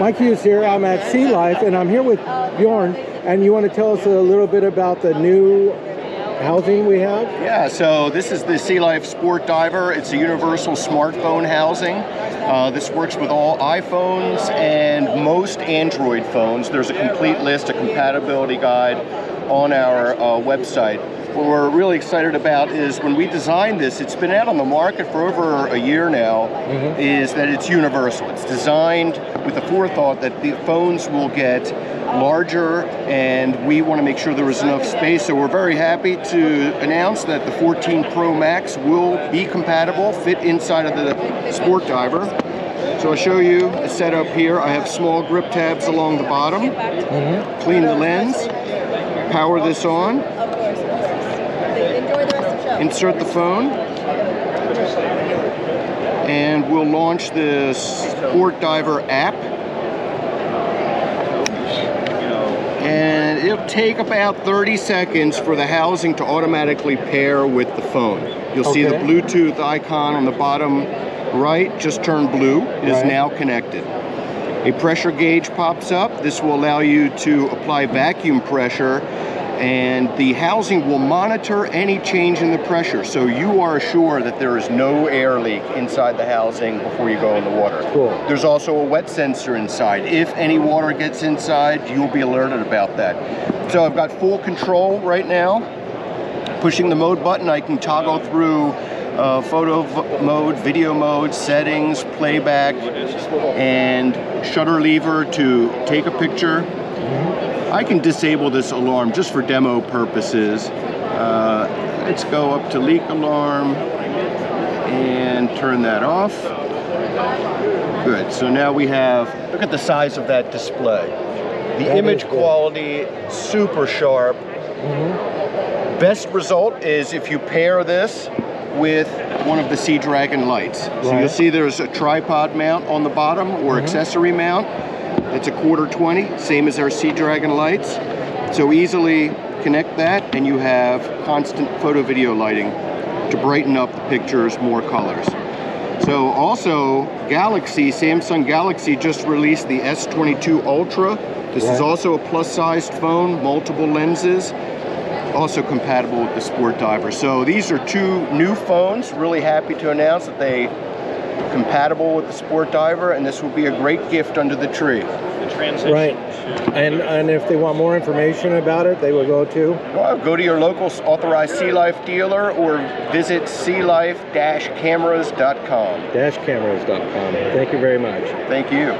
Mike Hughes here. I'm at Sealife, and I'm here with Bjorn. And you want to tell us a little bit about the new housing we have? Yeah, so this is the Sealife Sport Diver. It's a universal smartphone housing. This works with all iPhones and most Android phones. There's a complete list, a compatibility guide on our website. What we're really excited about is when we designed this, it's been out on the market for over a year now, is that it's universal. It's designed with the forethought that the phones will get larger, and we want to make sure there is enough space. So we're very happy to announce that the 14 Pro Max will be compatible, fit inside of the Sport Diver. So I'll show you the setup here. I have small grip tabs along the bottom. Clean the lens, power this on, insert the phone, and we'll launch the Sport Diver app. And it'll take about 30 seconds for the housing to automatically pair with the phone. You'll see the Bluetooth icon on the bottom right just turned blue. It is now connected. A pressure gauge pops up. This will allow you to apply vacuum pressure, and the housing will monitor any change in the pressure, so you are assured that there is no air leak inside the housing before you go in the water. Cool. There's also a wet sensor inside. If any water gets inside, you'll be alerted about that. So I've got full control right now. Pushing the mode button, I can toggle through photo mode, video mode, settings, playback, and shutter lever to take a picture. I can disable this alarm just for demo purposes. Let's go up to leak alarm and turn that off. Good, so now we have, look at the size of that display. The image quality, super sharp. Best result is if you pair this with one of the Sea Dragon lights. So you'll see there's a tripod mount on the bottom or accessory mount. It's a 1/4-20, same as our Sea Dragon lights. So easily connect that, and you have constant photo video lighting to brighten up the pictures, more colors. So also Galaxy, Samsung Galaxy just released the S22 Ultra. This is also a plus-sized phone, multiple lenses, also compatible with the Sport Diver. So these are two new phones. Really happy to announce that they are compatible with the Sport Diver, and this will be a great gift under the tree. The transition. Right. And if they want more information about it, they will go to? Well, go to your local authorized Sealife dealer or visit sealife-cameras.com. Cameras.com. Thank you very much. Thank you.